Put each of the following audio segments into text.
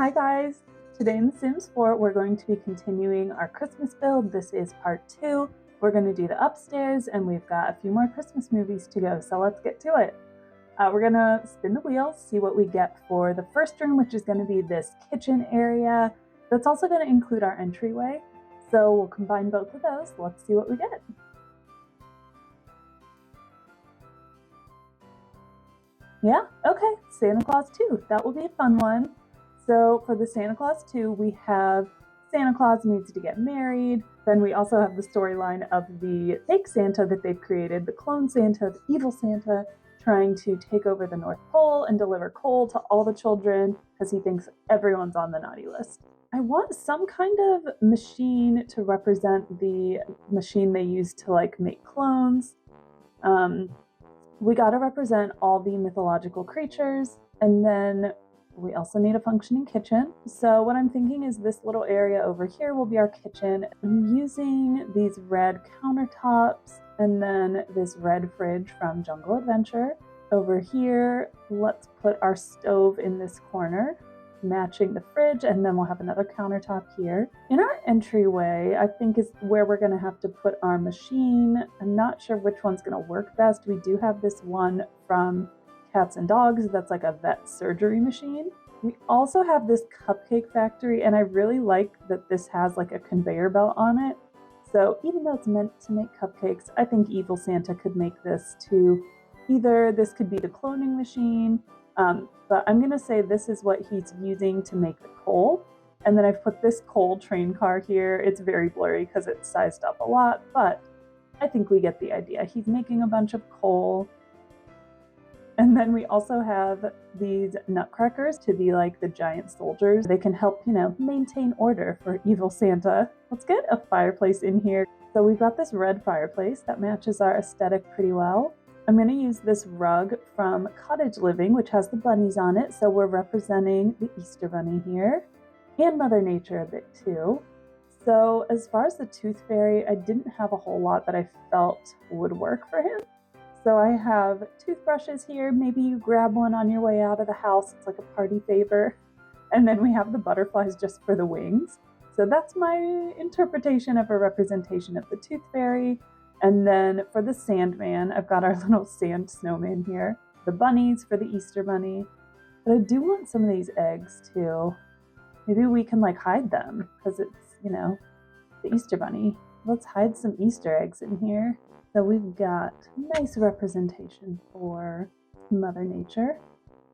Hi guys! Today in The Sims 4 we're going to be continuing our Christmas build. This is part 2. We're going to do the upstairs and we've got a few more Christmas movies to go, so let's get to it. We're going to spin the wheel, see what we get for the first room, which is going to be this kitchen area. That's also going to include our entryway, so we'll combine both of those. Let's see what we get. Yeah, okay, Santa Claus 2. That will be a fun one. So for the Santa Claus 2, we have Santa Claus needs to get married. Then we also have the storyline of the fake Santa that they've created, the clone Santa, the evil Santa, trying to take over the North Pole and deliver coal to all the children because he thinks everyone's on the naughty list. I want some kind of machine to represent the machine they use to make clones. We gotta represent all the mythological creatures, and then we also need a functioning kitchen. So what I'm thinking is this little area over here will be our kitchen. I'm using these red countertops and then this red fridge from Jungle Adventure. Over here, let's put our stove in this corner, matching the fridge, and then we'll have another countertop here. In our entryway, I think is where we're gonna have to put our machine. I'm not sure which one's gonna work best. We do have this one from Cats and Dogs that's like a vet surgery machine. We also have this cupcake factory, and I really like that this has like a conveyor belt on it. So even though it's meant to make cupcakes, I think Evil Santa could make this too. Either this could be the cloning machine, but I'm gonna say this is what he's using to make the coal. And then I've put this coal train car here. It's very blurry because it's sized up a lot, but I think we get the idea. He's making a bunch of coal. And then we also have these nutcrackers to be like the giant soldiers. They can help, maintain order for evil Santa. Let's get a fireplace in here. So we've got this red fireplace that matches our aesthetic pretty well. I'm going to use this rug from Cottage Living, which has the bunnies on it. So we're representing the Easter Bunny here and Mother Nature a bit too. So as far as the Tooth Fairy, I didn't have a whole lot that I felt would work for him. So I have toothbrushes here. Maybe you grab one on your way out of the house. It's like a party favor. And then we have the butterflies just for the wings. So that's my interpretation of a representation of the Tooth Fairy. And then for the Sandman, I've got our little sand snowman here. The bunnies for the Easter Bunny. But I do want some of these eggs too. Maybe we can hide them because it's, the Easter Bunny. Let's hide some Easter eggs in here. So we've got nice representation for Mother Nature.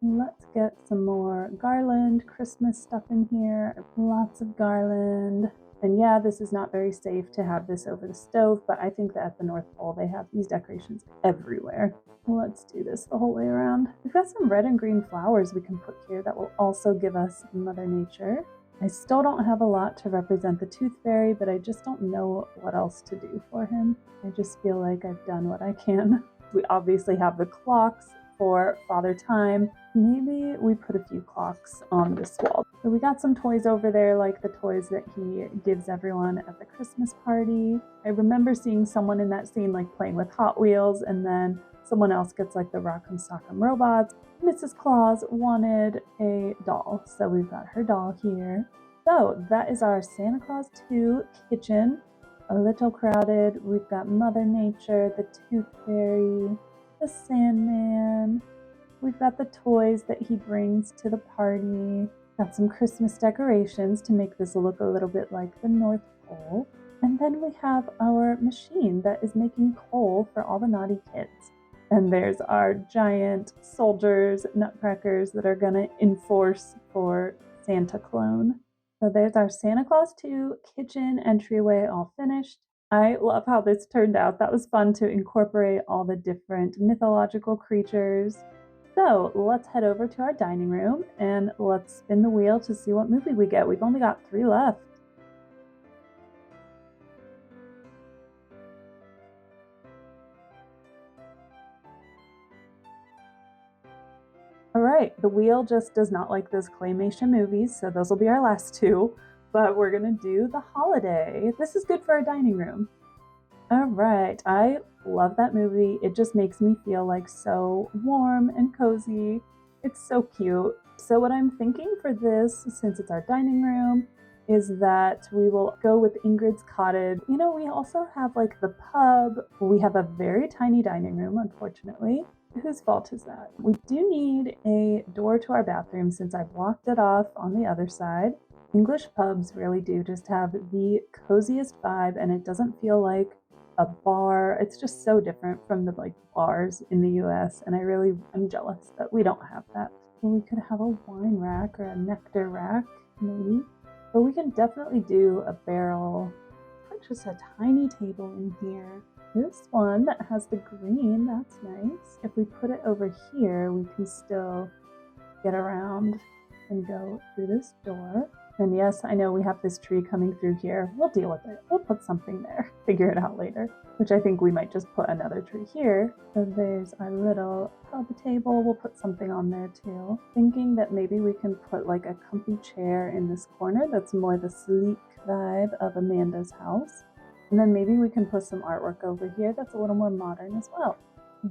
Let's get some more garland, Christmas stuff in here. Lots of garland. And yeah, this is not very safe to have this over the stove, but I think that at the North Pole they have these decorations everywhere. Let's do this the whole way around. We've got some red and green flowers we can put here that will also give us Mother Nature. I still don't have a lot to represent the Tooth Fairy, but I just don't know what else to do for him. I just feel like I've done what I can. We obviously have the clocks for Father Time. Maybe we put a few clocks on this wall. So we got some toys over there, like the toys that he gives everyone at the Christmas party. I remember seeing someone in that scene playing with Hot Wheels, and then someone else gets the Rock'em Sock'em robots. Mrs. Claus wanted a doll, so we've got her doll here. So that is our Santa Claus 2 kitchen. A little crowded. We've got Mother Nature, the Tooth Fairy, the Sandman. We've got the toys that he brings to the party. Got some Christmas decorations to make this look a little bit like the North Pole. And then we have our machine that is making coal for all the naughty kids. And there's our giant soldiers, nutcrackers that are gonna enforce for Santa clone. So there's our Santa Claus 2 kitchen entryway all finished. I love how this turned out. That was fun to incorporate all the different mythological creatures. So let's head over to our dining room and let's spin the wheel to see what movie we get. We've only got 3 left. All right, the wheel just does not like those claymation movies, so those will be our last 2. But we're gonna do The Holiday. This is good for our dining room. All right, I love that movie. It just makes me feel so warm and cozy. It's so cute. So what I'm thinking for this, since it's our dining room, is that we will go with Ingrid's cottage. You know, we also have like the pub. We have a very tiny dining room, unfortunately. Whose fault is that? We do need a door to our bathroom since I've blocked it off on the other side. English pubs really do just have the coziest vibe, and it doesn't feel like a bar. It's just so different from the like bars in the US, and I'm jealous that we don't have that. We could have a wine rack or a nectar rack, maybe. But we can definitely do a barrel. Put just a tiny table in here. This one that has the green, that's nice. If we put it over here, we can still get around and go through this door. And yes, I know we have this tree coming through here. We'll deal with it. We'll put something there. Figure it out later. Which I think we might just put another tree here. So there's our little pub table. We'll put something on there too. Thinking that maybe we can put like a comfy chair in this corner that's more the sleek vibe of Amanda's house. And then maybe we can put some artwork over here that's a little more modern as well.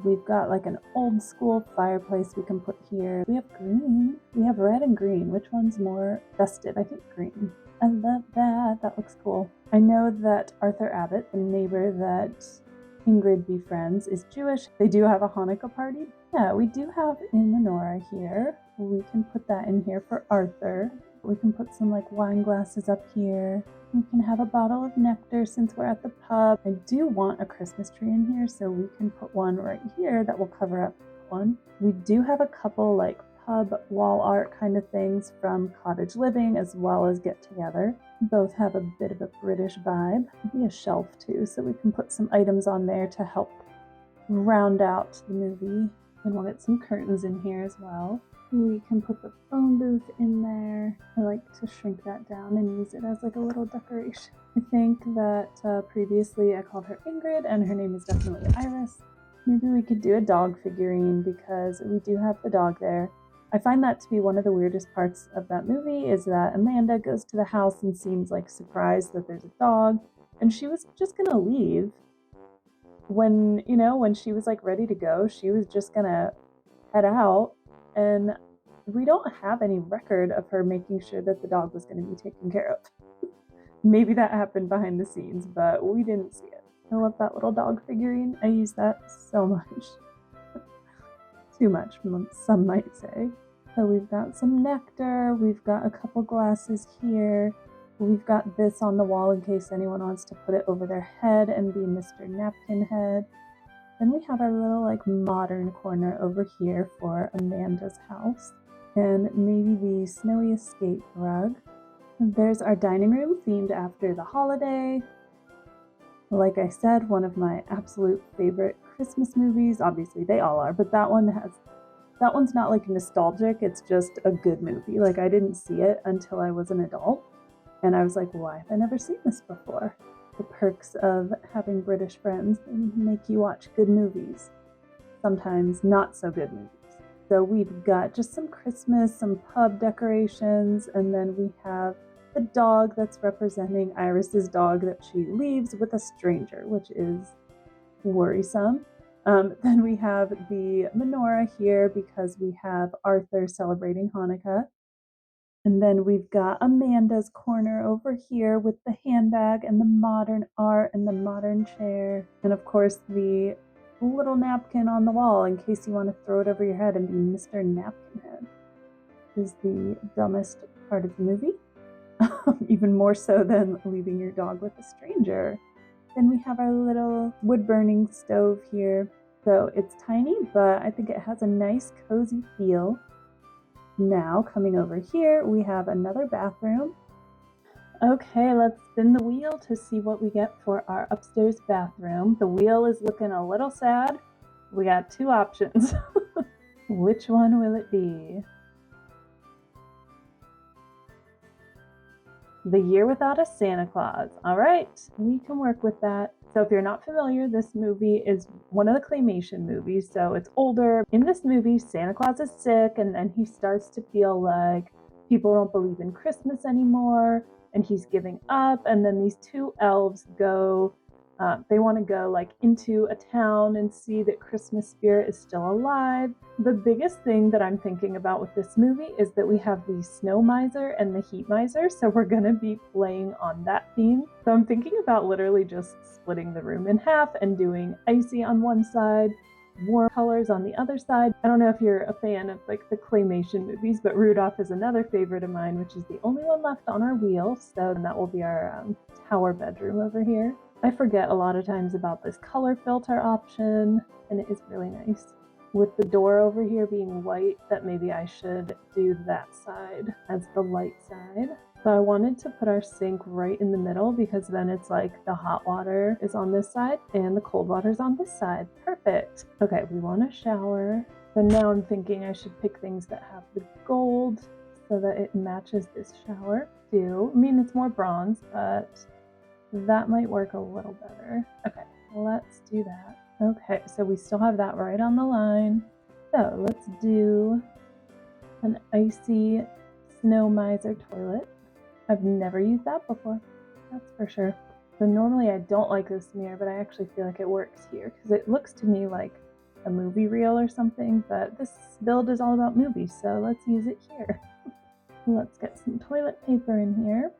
We've got like an old school fireplace we can put here. We have green. We have red and green. Which one's more festive? I think green. I love that. That looks cool. I know that Arthur Abbott, the neighbor that Ingrid befriends, is Jewish. They do have a Hanukkah party. Yeah, we do have a menorah here. We can put that in here for Arthur. We can put some like wine glasses up here. We can have a bottle of nectar since we're at the pub. I do want a Christmas tree in here, so we can put one right here that will cover up one. We do have a couple like pub wall art kind of things from Cottage Living as well as Get Together. Both have a bit of a British vibe. Maybe a shelf too, so we can put some items on there to help round out the movie. And we'll get some curtains in here as well. We can put the phone booth in there. I like to shrink that down and use it as like a little decoration. I think that previously I called her Ingrid and her name is definitely Iris. Maybe we could do a dog figurine because we do have the dog there. I find that to be one of the weirdest parts of that movie is that Amanda goes to the house and seems like surprised that there's a dog, and she was just gonna leave. When she was like ready to go, she was just gonna head out, and we don't have any record of her making sure that the dog was going to be taken care of. Maybe that happened behind the scenes, but we didn't see it. I love that little dog figurine. I use that so much. Too much, some might say. So we've got some nectar. We've got a couple glasses here. We've got this on the wall in case anyone wants to put it over their head and be Mr. Napkin Head. Then we have our little like modern corner over here for Amanda's house. And maybe the snowy escape rug. There's our dining room themed after the holiday. Like I said, one of my absolute favorite Christmas movies. Obviously they all are, but that one's not like nostalgic, it's just a good movie. Like I didn't see it until I was an adult. And I was like, why have I never seen this before? The perks of having British friends, they make you watch good movies. Sometimes not so good movies. So we've got just some Christmas, some pub decorations, and then we have the dog that's representing Iris's dog that she leaves with a stranger, which is worrisome. Then we have the menorah here because we have Arthur celebrating Hanukkah. And then we've got Amanda's corner over here with the handbag and the modern art and the modern chair. And of course the little napkin on the wall in case you want to throw it over your head and be Mr. Napkin Head. Is the dumbest part of the movie. Even more so than leaving your dog with a stranger. Then we have our little wood-burning stove here. So it's tiny, but I think it has a nice cozy feel. Now, coming over here, we have another bathroom. Okay, let's spin the wheel to see what we get for our upstairs bathroom. The wheel is looking a little sad. We got two options. Which one will it be? The Year Without a Santa Claus. All right, we can work with that. So if you're not familiar, this movie is one of the claymation movies, so it's older. In this movie, Santa Claus is sick, and then he starts to feel like people don't believe in Christmas anymore, and he's giving up, and then these two elves go They want to go like into a town and see that Christmas spirit is still alive. The biggest thing that I'm thinking about with this movie is that we have the snow miser and the heat miser, so we're gonna be playing on that theme. So I'm thinking about literally just splitting the room in half and doing icy on one side, warm colors on the other side. I don't know if you're a fan of like the claymation movies, but Rudolph is another favorite of mine, which is the only one left on our wheel. So that will be our tower bedroom over here. I forget a lot of times about this color filter option, and it is really nice. With the door over here being white, that maybe I should do that side as the light side. So I wanted to put our sink right in the middle because then it's like the hot water is on this side and the cold water is on this side. Perfect. Okay, we want a shower. Then now I'm thinking I should pick things that have the gold so that it matches this shower too. I mean, it's more bronze, but that might work a little better. Okay, let's do that. Okay, so we still have that right on the line. So let's do an icy snow miser toilet. I've never used that before, that's for sure. So normally I don't like this mirror, but I actually feel like it works here because it looks to me like a movie reel or something, but this build is all about movies, so let's use it here. Let's get some toilet paper in here.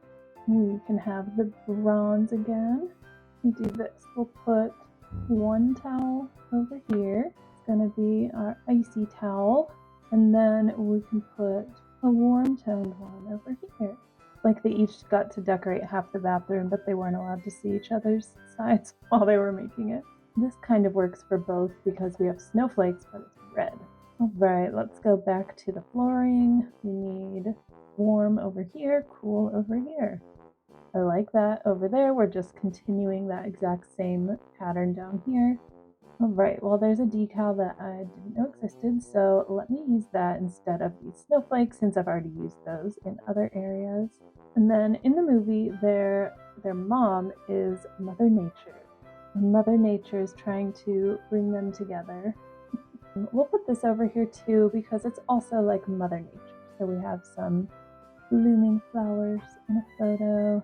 We can have the bronze again. We do this. We'll put one towel over here. It's gonna be our icy towel. And then we can put a warm toned one over here. Like they each got to decorate half the bathroom, but they weren't allowed to see each other's sides while they were making it. This kind of works for both because we have snowflakes, but it's red. All right, let's go back to the flooring. We need warm over here, cool over here. I like that. Over there, we're just continuing that exact same pattern down here. All right, well, there's a decal that I didn't know existed, so let me use that instead of these snowflakes since I've already used those in other areas. And then in the movie, their mom is Mother Nature. And Mother Nature is trying to bring them together. We'll put this over here too because it's also like Mother Nature. So we have some blooming flowers in a photo.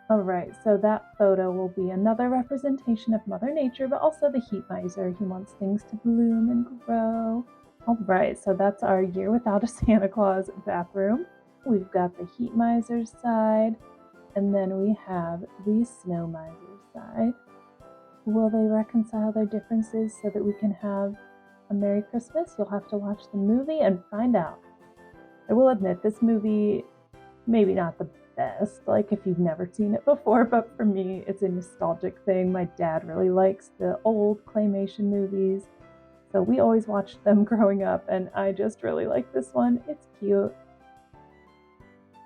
All right, so that photo will be another representation of Mother Nature, but also the heat miser. He wants things to bloom and grow. All right, so that's our year without a Santa Claus bathroom. We've got the heat miser's side, and then we have the snow miser's side. Will they reconcile their differences so that we can have a Merry Christmas? You'll have to watch the movie and find out. I will admit, this movie, maybe not the best, like if you've never seen it before, but for me, it's a nostalgic thing. My dad really likes the old claymation movies, so we always watched them growing up, and I just really like this one. It's cute.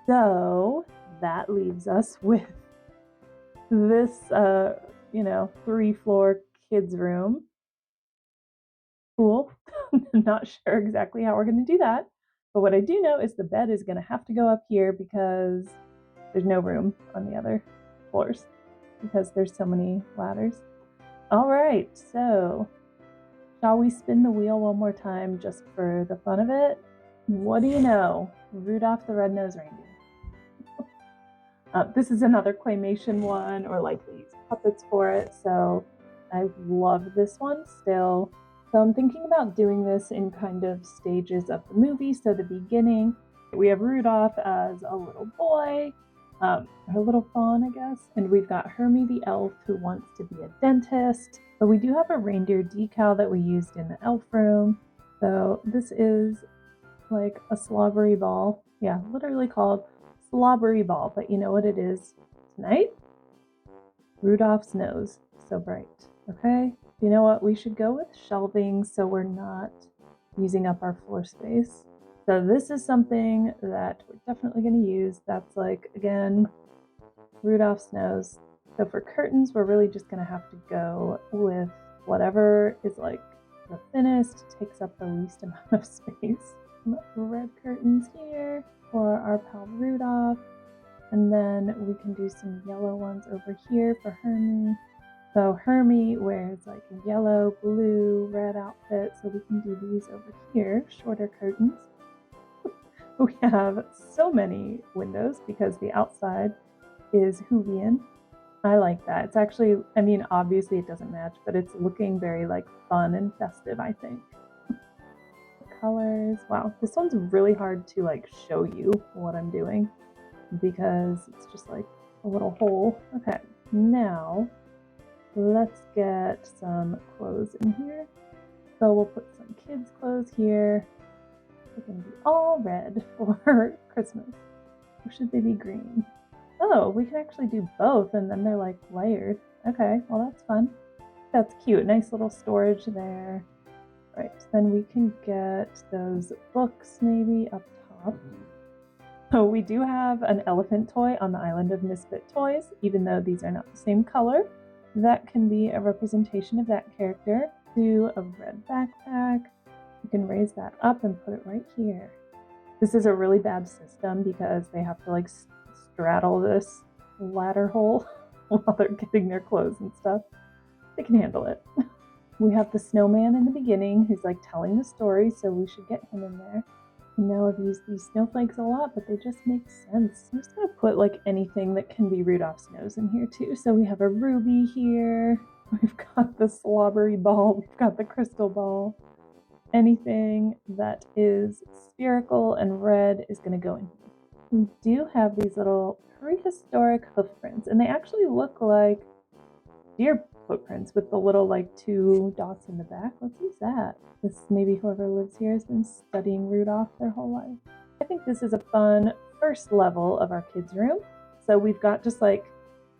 So that leaves us with this, 3-floor kids room. Cool. Not sure exactly how we're going to do that, but what I do know is the bed is going to have to go up here because there's no room on the other floors because there's so many ladders. All right, so shall we spin the wheel one more time just for the fun of it? What do you know? Rudolph the Red-Nosed Reindeer. This is another claymation one, or like they use puppets for it, so I love this one still. So I'm thinking about doing this in kind of stages of the movie. So the beginning, we have Rudolph as a little boy, a little fawn, I guess. And we've got Hermie the elf who wants to be a dentist. But we do have a reindeer decal that we used in the elf room. So this is like a slobbery ball. Yeah, literally called slobbery ball. But you know what it is tonight? Rudolph's nose. So bright. Okay? You know what? We should go with shelving so we're not using up our floor space. So this is something that we're definitely going to use. That's like, again, Rudolph's nose. So for curtains, we're really just going to have to go with whatever is like the thinnest, takes up the least amount of space. Red curtains here for our pal Rudolph. And then we can do some yellow ones over here for Hermie. So Hermie wears like a yellow, blue, red outfit, so we can do these over here, shorter curtains. We have so many windows because the outside is Whovian. I like that. It's actually, I mean, obviously it doesn't match, but it's looking very like fun and festive, I think. Colors. Wow, this one's really hard to like show you what I'm doing because it's just like a little hole. Okay, now let's get some clothes in here. So we'll put some kids' clothes here. They're gonna be all red for Christmas. Or should they be green? Oh, we can actually do both and then they're like layered. Okay, well that's fun. That's cute. Nice little storage there. Right, then we can get those books maybe up top. So we do have an elephant toy on the island of Misfit Toys, even though these are not the same color. That can be a representation of that character. Do a red backpack. You can raise that up and put it right here. This is a really bad system because they have to like straddle this ladder hole while they're getting their clothes and stuff. They can handle it. We have the snowman in the beginning who's like telling the story, so we should get him in there. And now I've used these snowflakes a lot, but they just make sense. I'm just gonna put like anything that can be Rudolph's nose in here too. So we have a ruby here. We've got the slobbery ball. We've got the crystal ball. Anything that is spherical and red is gonna go in here. We do have these little prehistoric hoof prints, and they actually look like deer footprints with the little like 2 dots in the back. Let's use that. This maybe whoever lives here has been studying Rudolph their whole life. I think this is a fun first level of our kids' room. So we've got just like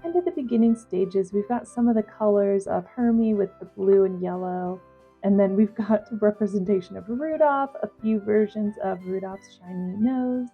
kind of the beginning stages. We've got some of the colors of Hermie with the blue and yellow. And then we've got a representation of Rudolph, a few versions of Rudolph's shiny nose.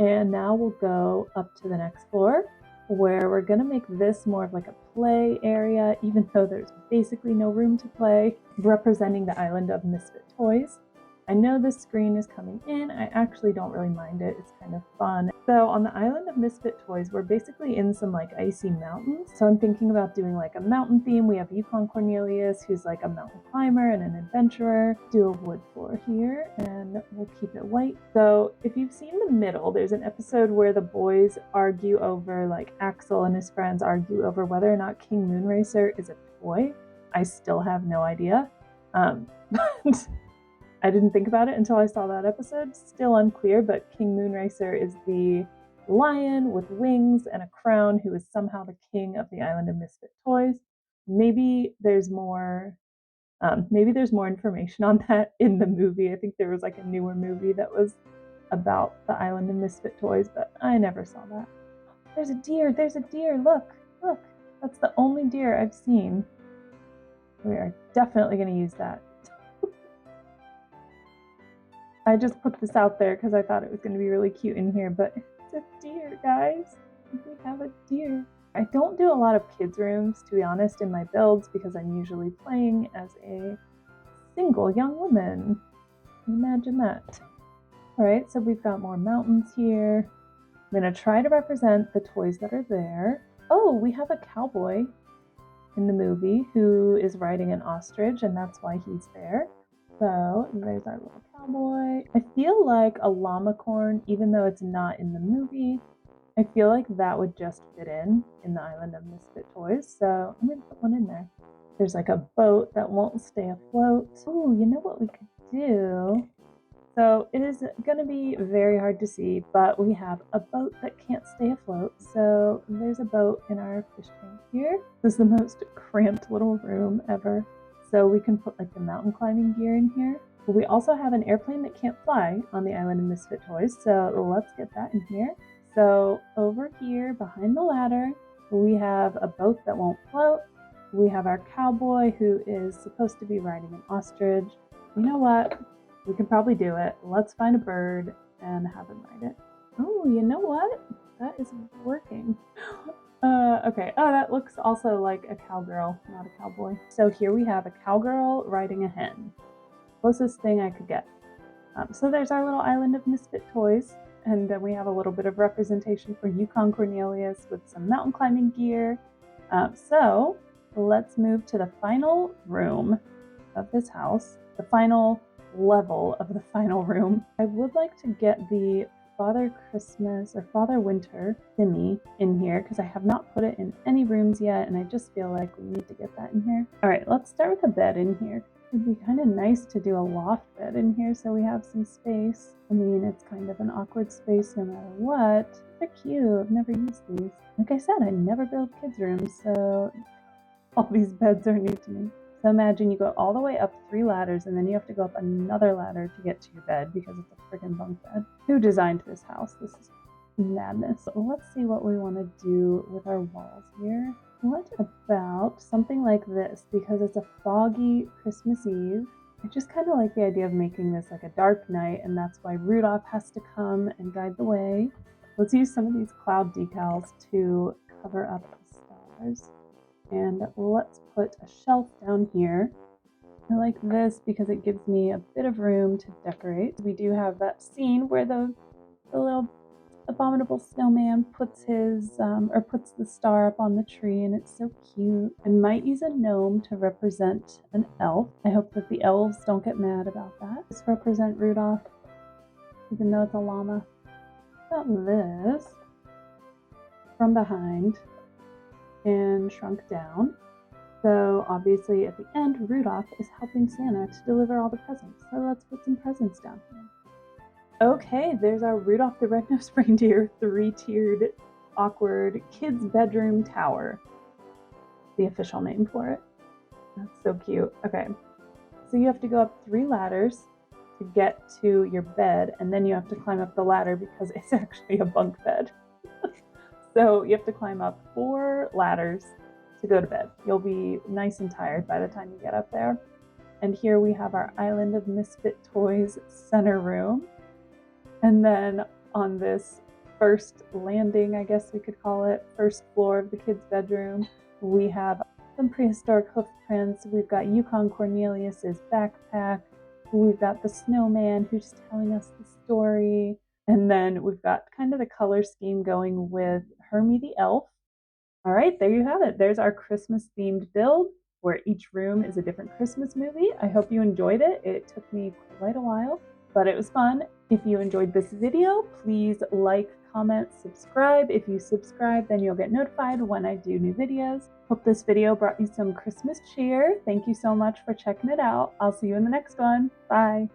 And now we'll go up to the next floor where we're gonna make this more of like a play area, even though there's basically no room to play, representing the island of Misfit Toys. I know this screen is coming in. I actually don't really mind it. It's kind of fun. So on the island of Misfit Toys, we're basically in some like icy mountains. So I'm thinking about doing like a mountain theme. We have Yukon Cornelius, who's like a mountain climber and an adventurer. Do a wood floor here and we'll keep it white. So if you've seen the middle, there's an episode where the boys argue over, like Axel and his friends argue over whether or not King Moonracer is a toy. I still have no idea. But I didn't think about it until I saw that episode. Still unclear, but King Moonracer is the lion with wings and a crown who is somehow the king of the island of Misfit Toys. Maybe there's more information on that in the movie. I think there was like a newer movie that was about the island of Misfit Toys, but I never saw that. There's a deer, look, that's the only deer I've seen. We are definitely gonna use that. I just put this out there because I thought it was going to be really cute in here, but it's a deer, guys. We have a deer. I don't do a lot of kids' rooms, to be honest, in my builds because I'm usually playing as a single young woman. Imagine that. All right, so we've got more mountains here. I'm going to try to represent the toys that are there. Oh, we have a cowboy in the movie who is riding an ostrich, and that's why he's there. So there's our little cowboy. I feel like a llamacorn, even though it's not in the movie, I feel like that would just fit in the island of Misfit Toys. So I'm gonna put one in there. There's like a boat that won't stay afloat. Oh, you know what we could do? So it is gonna be very hard to see, but we have a boat that can't stay afloat. So there's a boat in our fish tank here. This is the most cramped little room ever. So we can put like the mountain climbing gear in here. But we also have an airplane that can't fly on the island of Misfit Toys. So let's get that in here. So over here behind the ladder, we have a boat that won't float. We have our cowboy who is supposed to be riding an ostrich. You know what? We can probably do it. Let's find a bird and have him ride it. Oh, you know what? That is working. Okay. Oh, that looks also like a cowgirl, not a cowboy. So here we have a cowgirl riding a hen. Closest thing I could get. So there's our little island of Misfit Toys. And then we have a little bit of representation for Yukon Cornelius with some mountain climbing gear. So let's move to the final room of this house. The final level of the final room. I would like to get the Father Christmas or Father Winter Simmy in here because I have not put it in any rooms yet, and I just feel like we need to get that in here. All right, let's start with a bed in here. It'd be kind of nice to do a loft bed in here so we have some space. I mean, it's kind of an awkward space no matter what. They're cute. I've never used these. Like I said, I never build kids' rooms, so all these beds are new to me. So imagine you go all the way up 3 ladders and then you have to go up another ladder to get to your bed because it's a friggin' bunk bed. Who designed this house? This is madness. So let's see what we want to do with our walls here. What about something like this? Because it's a foggy Christmas Eve. I just kind of like the idea of making this like a dark night, and that's why Rudolph has to come and guide the way. Let's use some of these cloud decals to cover up the stars. And let's put a shelf down here. I like this because it gives me a bit of room to decorate. We do have that scene where the little abominable snowman puts his puts the star up on the tree, and it's so cute. I might use a gnome to represent an elf. I hope that the elves don't get mad about that. Just represent Rudolph, even though it's a llama. About this from behind and shrunk down. So obviously at the end, Rudolph is helping Santa to deliver all the presents. So let's put some presents down here. Okay, there's our Rudolph the Red-Nosed Reindeer 3-tiered awkward kids bedroom tower. The official name for it. That's so cute. Okay, so you have to go up 3 ladders to get to your bed, and then you have to climb up the ladder because it's actually a bunk bed. So you have to climb up 4 ladders to go to bed. You'll be nice and tired by the time you get up there. And here we have our Island of Misfit Toys center room. And then on this first landing, I guess we could call it, first floor of the kids' bedroom, we have some prehistoric hoof prints. We've got Yukon Cornelius's backpack. We've got the snowman who's telling us the story. And then we've got kind of the color scheme going with Hermie the elf. All right, there you have it. There's our Christmas themed build where each room is a different Christmas movie. I hope you enjoyed it. It took me quite a while, but it was fun. If you enjoyed this video, please like, comment, subscribe. If you subscribe, then you'll get notified when I do new videos. Hope this video brought you some Christmas cheer. Thank you so much for checking it out. I'll see you in the next one. Bye.